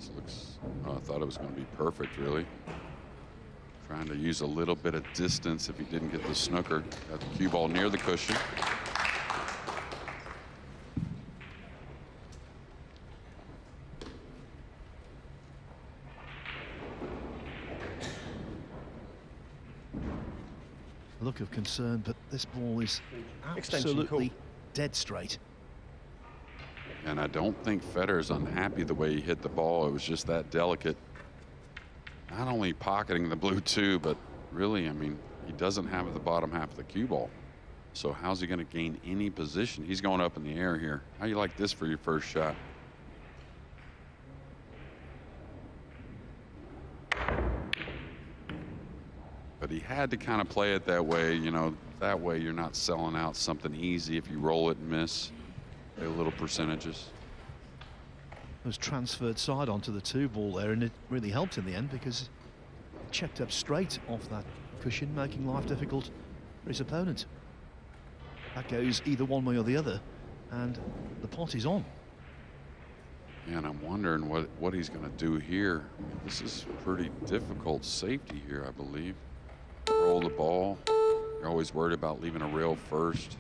This looks, oh, I thought it was going to be perfect, really. Trying to use a little bit of distance if he didn't get the snooker. Got the cue ball near the cushion. Look of concern, but this ball is absolutely dead straight. And I don't think Federer's unhappy the way he hit the ball. It was just that delicate. Not only pocketing the blue two, but really, I mean, he doesn't have the bottom half of the cue ball. So how's he going to gain any position? He's going up in the air here. How you like this for your first shot? But he had to kind of play it that way, you know, that way you're not selling out something easy if you roll it and miss. Play little percentages. It was transferred side onto the two ball there, and it really helped in the end because it checked up straight off that cushion, making life difficult for his opponent. That goes either one way or the other, and the pot is on. And I'm wondering what he's going to do here. I mean, this is pretty difficult safety here, I believe. Roll the ball. You're always worried about leaving a rail first.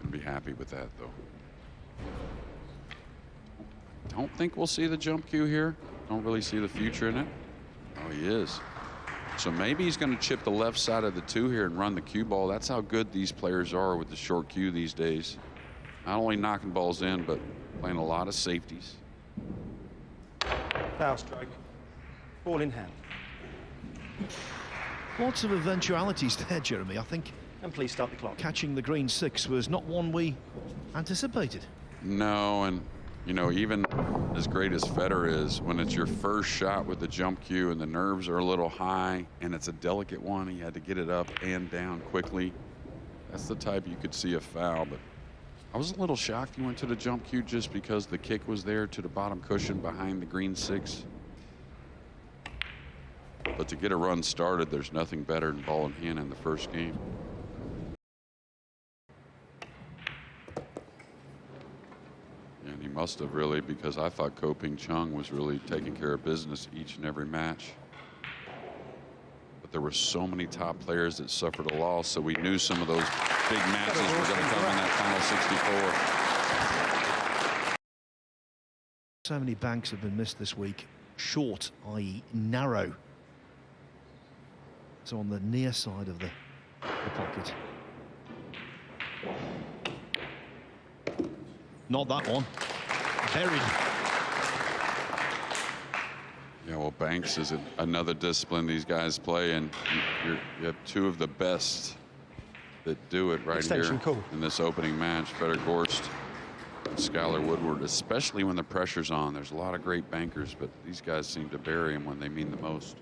Gonna be happy with that, though. Don't think we'll see the jump cue here. Don't really see the future in it. Oh, he is. So maybe he's going to chip the left side of the two here and run the cue ball. That's how good these players are with the short cue these days. Not only knocking balls in, but playing a lot of safeties. Foul strike. Ball in hand. Lots of eventualities there, Jeremy. I think. And please start the clock. Catching the green six was not one we anticipated. No, and you know, even as great as Federer is, when it's your first shot with the jump cue and the nerves are a little high and it's a delicate one, he had to get it up and down quickly. That's the type you could see a foul, but I was a little shocked he went to the jump cue just because the kick was there to the bottom cushion behind the green six. But to get a run started, there's nothing better than ball in hand in the first game. And he must have really, because I thought Ko Ping Chung was really taking care of business each and every match. But there were so many top players that suffered a loss, so we knew some of those big matches were going to come in that final 64. So many banks have been missed this week. Short, i.e. narrow. So on the near side of the pocket. Not that one. Buried. Yeah, well, banks is another discipline these guys play, and you have two of the best that do it right here in this opening match. Fedor Gorst and Skyler Woodward, especially when the pressure's on. There's a lot of great bankers, but these guys seem to bury them when they mean the most.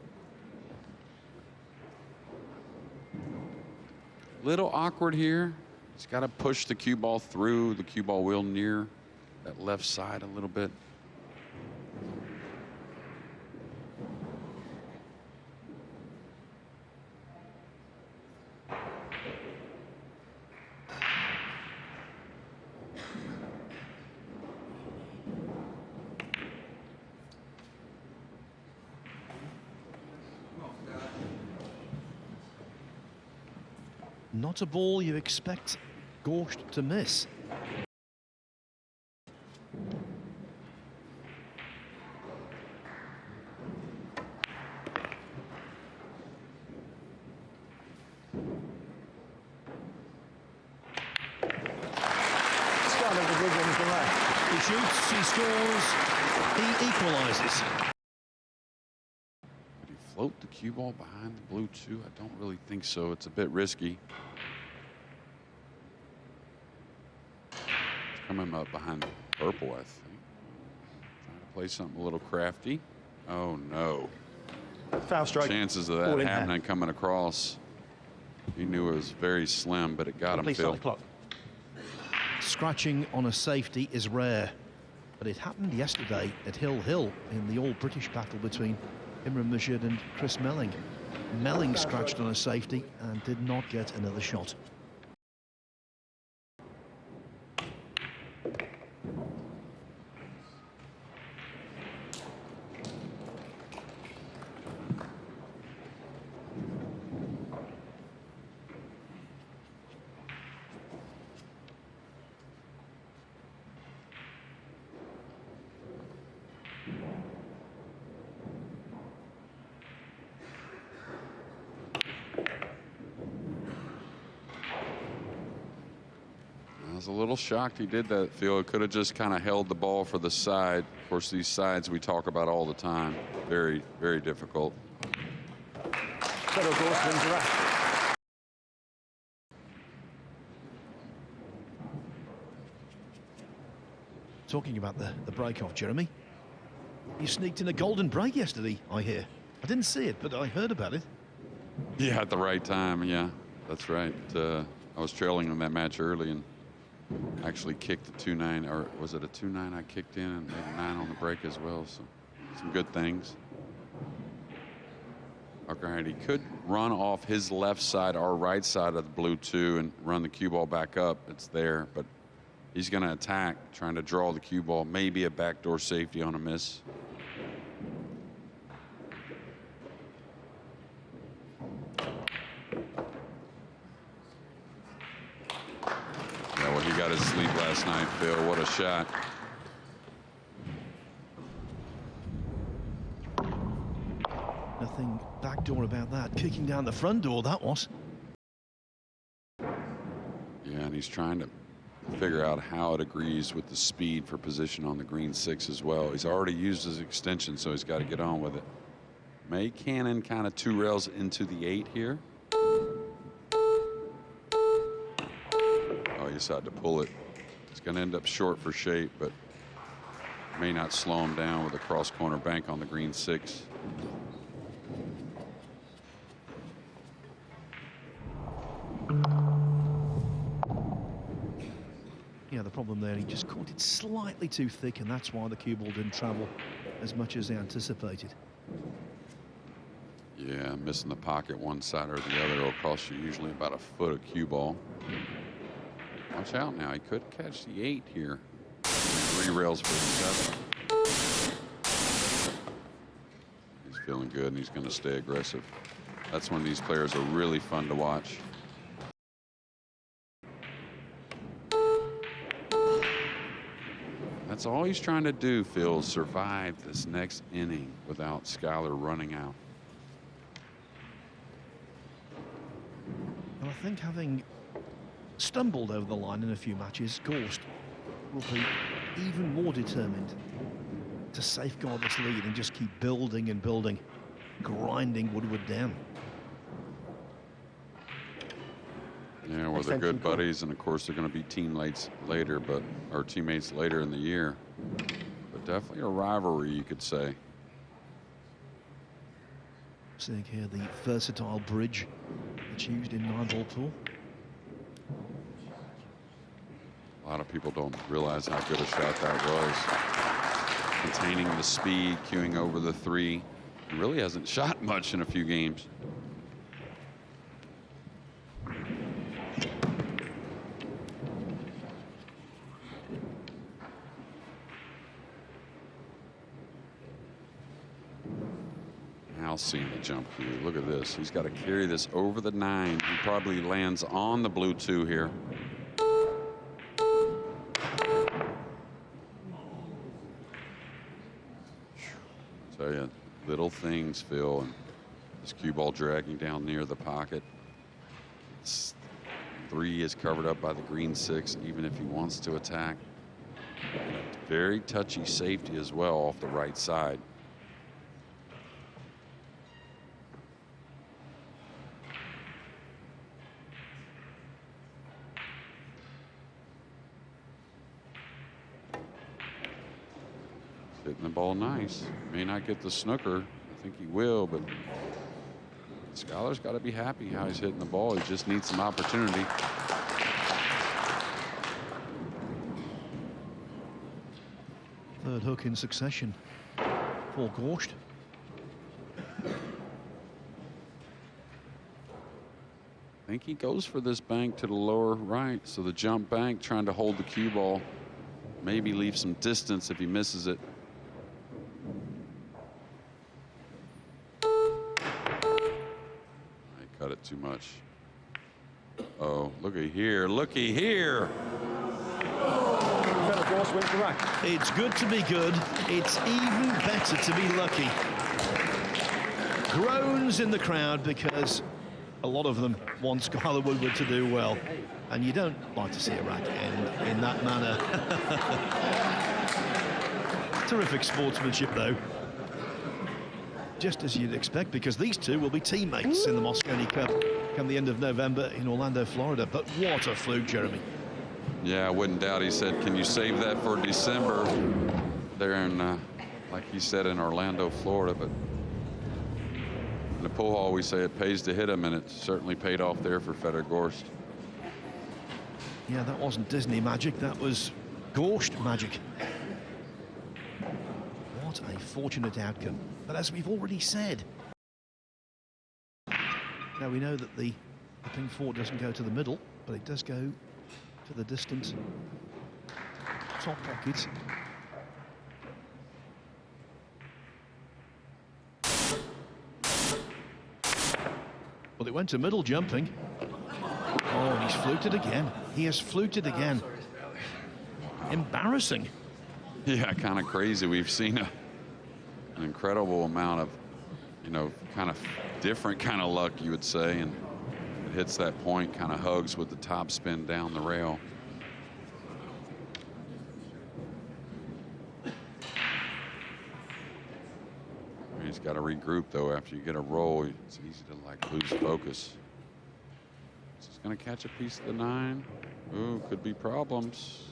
Little awkward here. He's got to push the cue ball through the cue ball wheel near that left side a little bit. Not a ball you expect Gorst to miss. Skyler Woodward wins the match. He shoots, he scores, he equalises. Float the cue ball behind the blue two? I don't really think so. It's a bit risky. It's coming up behind the purple, I think. Trying to play something a little crafty. Oh no. Foul strike. Chances of that happening coming across. He knew it was very slim, but it got him, Phil. Scratching on a safety is rare, but it happened yesterday at Hill Hill in the all-British battle between Imran Mashid and Chris Melling. Melling scratched on a safety and did not get another shot. was a little shocked he did that, Phil. It could have just kind of held the ball for the side. Of course, these sides we talk about all the time. Very, very difficult. Fedor Gorst wins the rack. Talking about the break-off, Jeremy. You sneaked in a golden break yesterday, I hear. I didn't see it, but I heard about it. Yeah, at the right time. Yeah, that's right. I was trailing in that match early and actually kicked a 2-9, or was it a 2-9 I kicked in and made a 9 on the break as well. So some good things. Okay, he could run off his left side or right side of the blue 2 and run the cue ball back up. It's there, but he's going to attack, trying to draw the cue ball. Maybe a backdoor safety on a miss. Yeah, well, he got his sleep last night, Phil. What a shot. Nothing backdoor about that. Kicking down the front door, that was. Yeah, and he's trying to figure out how it agrees with the speed for position on the green 6 as well. He's already used his extension, so he's got to get on with it. May cannon kind of 2 rails into the 8 here. Oh, he decided to pull it. It's going to end up short for shape, but may not slow him down with a cross corner bank on the green 6. Yeah, the problem there, he just caught it slightly too thick, and that's why the cue ball didn't travel as much as they anticipated. Yeah, missing the pocket one side or the other will cost you usually about a foot of cue ball. Watch out now, he could catch the 8 here. 3 rails for the 7. He's feeling good and he's going to stay aggressive. That's when these players are really fun to watch. That's all he's trying to do, Phil, survive this next inning without Skyler running out. And I think having stumbled over the line in a few matches, Gorst will be even more determined to safeguard this lead and just keep building and building, grinding Woodward down. Yeah, well, they're good buddies, and of course they're going to be teammates later, or teammates later in the year. But definitely a rivalry, you could say. Seeing here the versatile bridge that's used in Nineball pool. A lot of people don't realize how good a shot that was. Containing the speed, cueing over the 3. He really hasn't shot much in a few games. Seeing the jump cue. Look at this. He's got to carry this over the 9. He probably lands on the blue 2 here. Tell you, little things, Phil, and this cue ball dragging down near the pocket. 3 is covered up by the green 6, even if he wants to attack. Very touchy safety as well off the right side. Hitting the ball nice. May not get the snooker. I think he will, but Skyler's got to be happy how he's hitting the ball. He just needs some opportunity. Third hook in succession for Gorst. I think he goes for this bank to the lower right. So the jump bank, trying to hold the cue ball. Maybe leave some distance if he misses it. Cut it too much. Oh, looky here, looky here. Fedor Gorst wins the rack. It's good to be good. It's even better to be lucky. Groans in the crowd because a lot of them want Skyler Woodward to do well, and you don't like to see a rack end in that manner. Terrific sportsmanship, though. Just as you'd expect, because these two will be teammates in the Mosconi Cup come the end of November in Orlando, Florida. But what a fluke, Jeremy. Yeah, I wouldn't doubt. He said, can you save that for December? There in, like he said, in Orlando, Florida. But in the pool hall, we say it pays to hit him, and it certainly paid off there for Fedor Gorst. Yeah, that wasn't Disney magic. That was Gorst magic. What a fortunate outcome. But as we've already said, now we know that the ping 4 doesn't go to the middle, but it does go to the distant top pocket. Well, it went to middle jumping. Oh, and he's fluked it again. He has fluked it again. Embarrassing. Yeah, kind of crazy. We've seen an incredible amount of, you know, kind of different kind of luck, you would say, and it hits that point, kind of hugs with the top spin down the rail. He's got to regroup, though. After you get a roll, it's easy to, like, lose focus. He's going to catch a piece of the 9. Ooh, could be problems.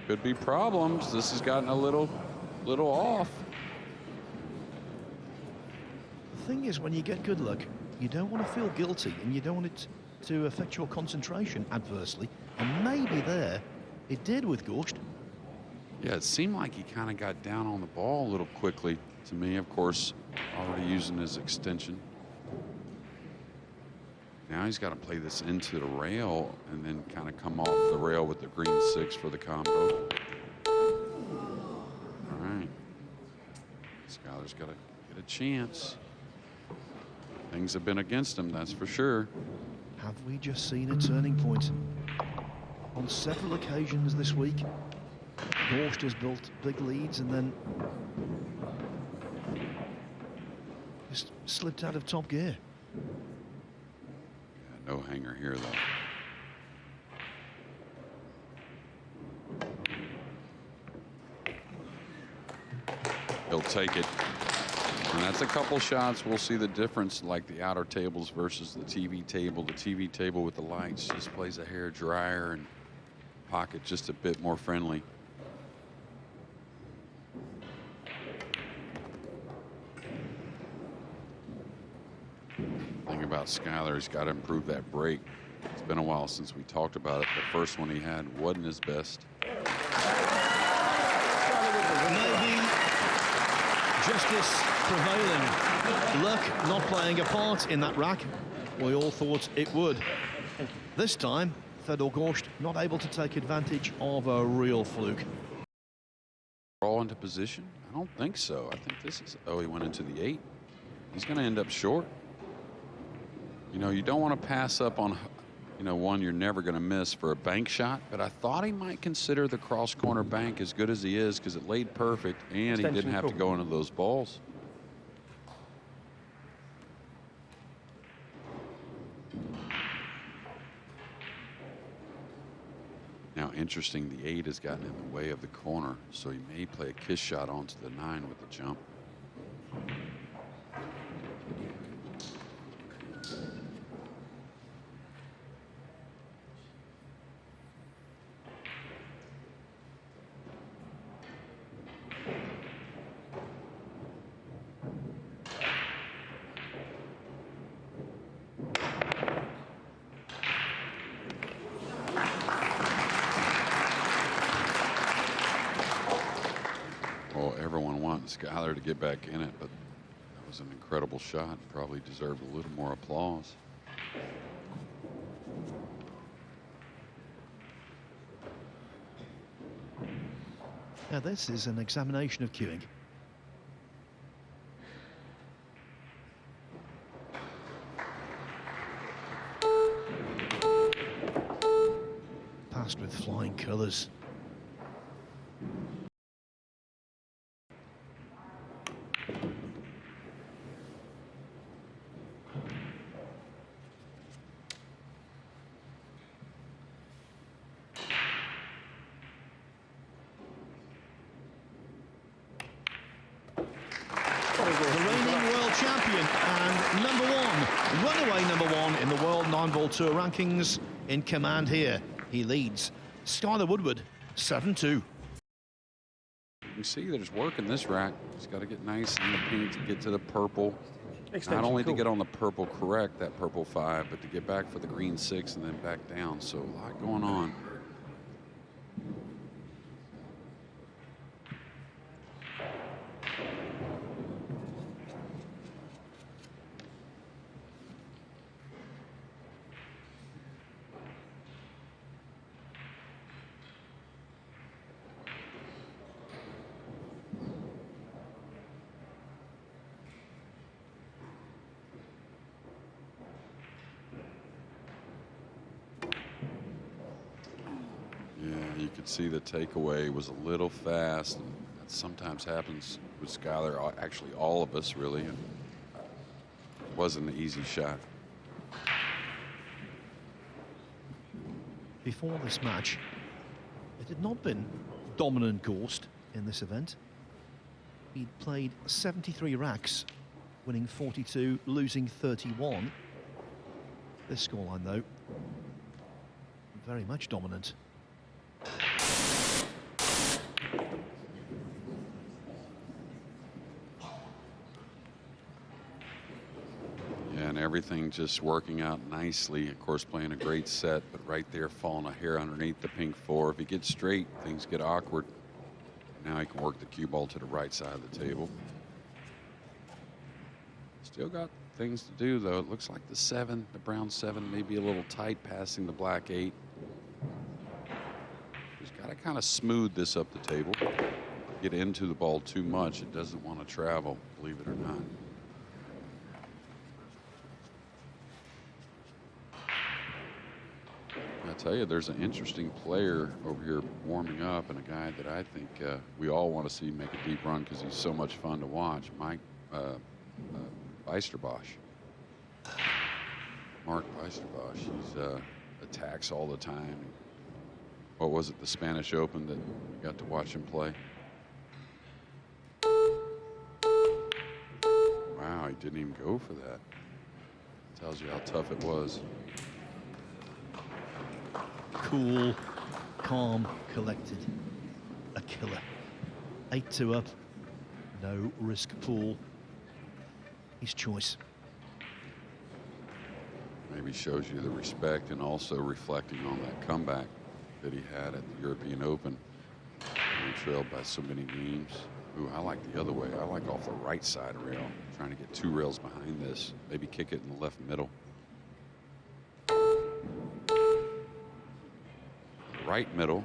Could be problems. This has gotten a little off. The thing is, when you get good luck, you don't want to feel guilty, and you don't want it to affect your concentration adversely. And maybe there it did with Gorst. Yeah, it seemed like he kind of got down on the ball a little quickly to me. Of course, already using his extension. Now he's got to play this into the rail and then kind of come off the rail with the green 6 for the combo. All right. Skyler's got to get a chance. Things have been against him, that's for sure. Have we just seen a turning point? On several occasions this week, Gorst has built big leads and then just slipped out of top gear. Yeah, no hanger here, though. He'll take it. And that's a couple shots. We'll see the difference, like the outer tables versus the TV table. The TV table with the lights just plays a hair drier and pocket just a bit more friendly. Thing about Skyler, he's got to improve that break. It's been a while since we talked about it. The first one he had wasn't his best. Maybe justice prevailing. Luck not playing a part in that rack. We all thought it would. This time, Fedor Gorst not able to take advantage of a real fluke. All into position? I don't think so. I think this is, oh, he went into the 8. He's going to end up short. You know, you don't want to pass up on, you know, one you're never going to miss for a bank shot, but I thought he might consider the cross corner bank as good as he is because it laid perfect and he didn't have to go into those balls. Now, interesting, the 8 has gotten in the way of the corner, so he may play a kiss shot onto the 9 with the jump. Everyone wants Skyler to get back in it, but that was an incredible shot. Probably deserved a little more applause. Now this is an examination of cueing. Passed with flying colours. Nineball Tour rankings in command here. He leads Skyler Woodward 7-2. You can see that he's working this rack. He's got to get nice in the pink to get to the purple. Extension, Not only cool. to get on the purple correct, that purple 5, but to get back for the green 6 and then back down. So a lot going on. You could see the takeaway was a little fast, and that sometimes happens with Skyler, actually all of us really, and it wasn't an easy shot. Before this match, it had not been dominant Gorst in this event. He'd played 73 racks, winning 42, losing 31. This scoreline, though, very much dominant. Yeah, and everything just working out nicely. Of course, playing a great set, but right there falling a hair underneath the pink 4. If he gets straight, things get awkward. Now he can work the cue ball to the right side of the table. Still got things to do, though. It looks like the 7, the brown 7, may be a little tight passing the black 8. He's got to kind of smooth this up the table. Get into the ball too much. It doesn't want to travel, believe it or not. I tell you, there's an interesting player over here warming up, and a guy that I think we all want to see make a deep run because he's so much fun to watch. Mark Bijsterbosch. He's attacks all the time. What was it, the Spanish Open that we got to watch him play? Wow, he didn't even go for that. Tells you how tough it was. Cool, calm, collected. A killer. 8-2 up. No risk pool. His choice. Maybe shows you the respect and also reflecting on that comeback that he had at the European Open. He trailed by so many games. Ooh, I like the other way. I like off the right side rail. Trying to get 2 rails behind this. Maybe kick it in the left middle. Right middle.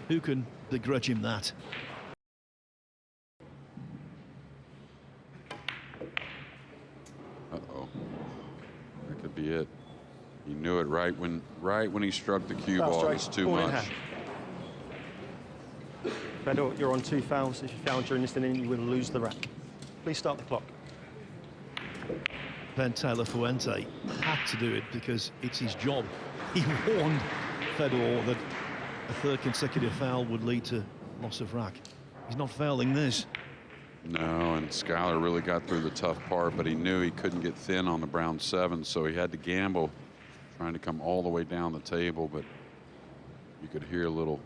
Who can begrudge him that? Uh-oh. That could be it. He knew it right when he struck the cue ball. It was too much. Fedor, you're on 2 fouls. If you foul during this inning, you will lose the rack. Please start the clock. Ben Taylor Fuente had to do it because it's his job. He warned Fedor that a 3rd consecutive foul would lead to loss of rack. He's not fouling this. No, and Skyler really got through the tough part, but he knew he couldn't get thin on the brown 7, so he had to gamble, trying to come all the way down the table, but you could hear a little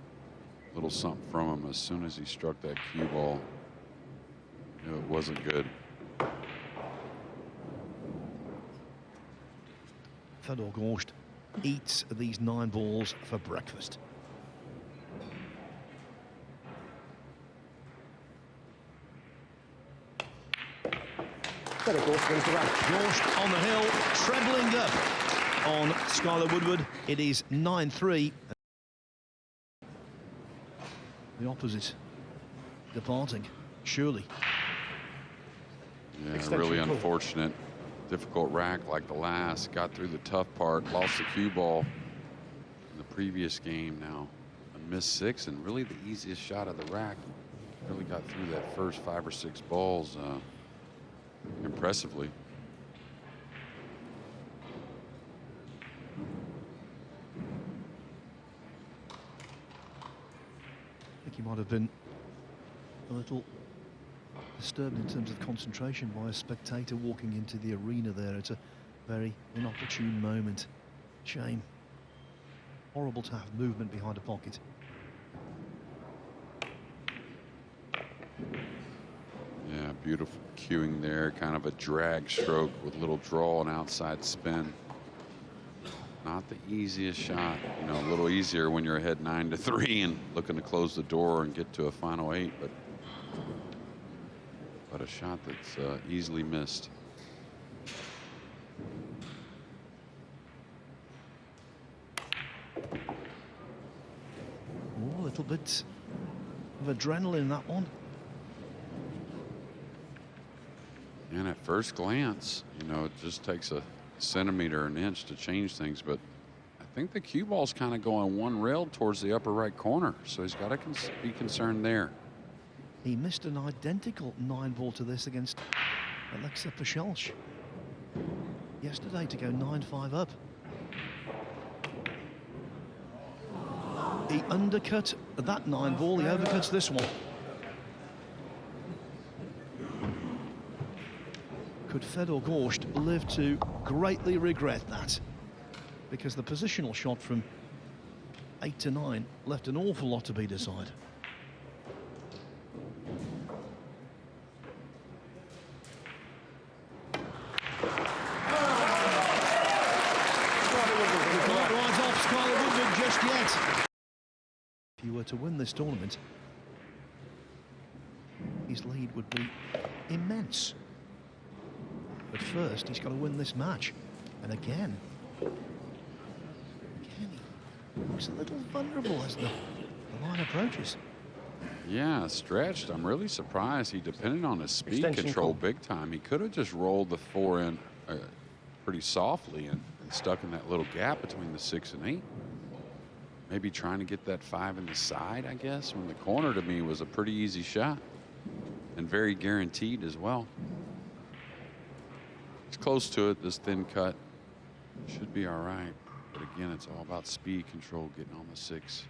something from him as soon as he struck that cue ball. You know, it wasn't good. Fedor Gorst eats these 9 balls for breakfast. Fedor Gorst wins the rack. Gorst on the hill, trebling up on Skyler Woodward. It is 9-3. The opposite departing, surely. Yeah, Extension really cool. unfortunate. Difficult rack like the last. Got through the tough part. Lost the cue ball in the previous game. Now a missed 6 and really the easiest shot of the rack. Really got through that first 5 or 6 balls impressively. I think he might have been a little Disturbed in terms of concentration by a spectator walking into the arena there. It's a very inopportune moment. Shame. Horrible to have movement behind a pocket. Yeah, beautiful cueing there, kind of a drag stroke with a little draw and outside spin. Not the easiest shot, you know, a little easier when you're ahead 9-3 and looking to close the door and get to a final 8, but a shot that's easily missed. Oh, a little bit of adrenaline in that one. And at first glance, you know, it just takes a centimeter, an inch to change things, but I think the cue ball's kind of going one rail towards the upper right corner, so he's got to be concerned there. He missed an identical 9-ball to this against Alexa Pachelch yesterday to go 9-5 up. He undercut that 9-ball, he overcuts this one. Could Fedor Gorst live to greatly regret that? Because the positional shot from 8 to 9 left an awful lot to be desired. Not right off Skyler Woodward just yet. If he were to win this tournament, his lead would be immense. But first, he's got to win this match. And again, he looks a little vulnerable as the line approaches. Yeah, stretched. I'm really surprised he depended on his speed Extension control call. big time. He could have just rolled the 4 in pretty softly and stuck in that little gap between the 6 and 8. Maybe trying to get that 5 in the side, I guess, when the corner to me was a pretty easy shot and very guaranteed as well. He's close to it, this thin cut. Should be all right. But again, it's all about speed control, getting on the 6.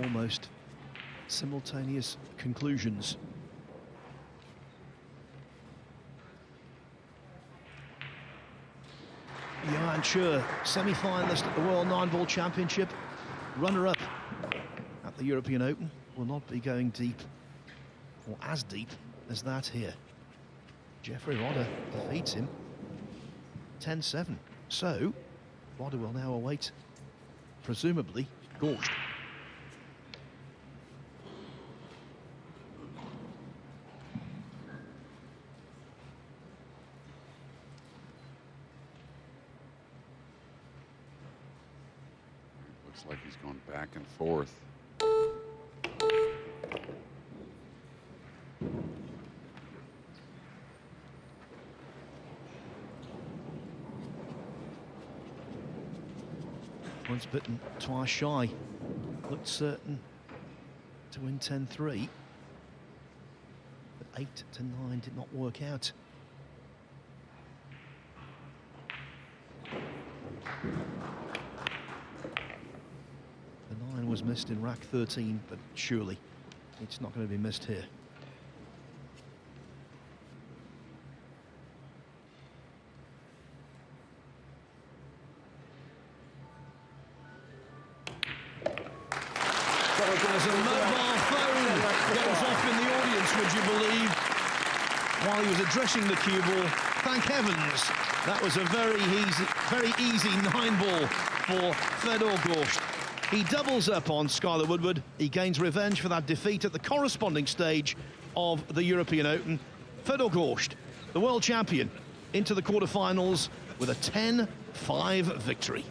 Almost simultaneous conclusions. Johan Chur, semi-finalist at the World 9-Ball Championship, runner-up at the European Open, will not be going deep, or as deep as that here. Jeffrey Rodder defeats him 10-7. So, Rodder will now await, presumably, Gorst. Looks like he's going back and forth. Once bitten, twice shy. Looked certain to win 10-3. But 8 to 9 did not work out. The 9 was missed in rack 13, but surely it's not going to be missed here. As a mobile phone goes off in the audience, would you believe, while he was addressing the cue ball. Thank heavens, that was a very easy 9-ball for Fedor Gorst. He doubles up on Skyler Woodward. He gains revenge for that defeat at the corresponding stage of the European Open. Fedor Gorst, the world champion, into the quarterfinals with a 10-5 victory.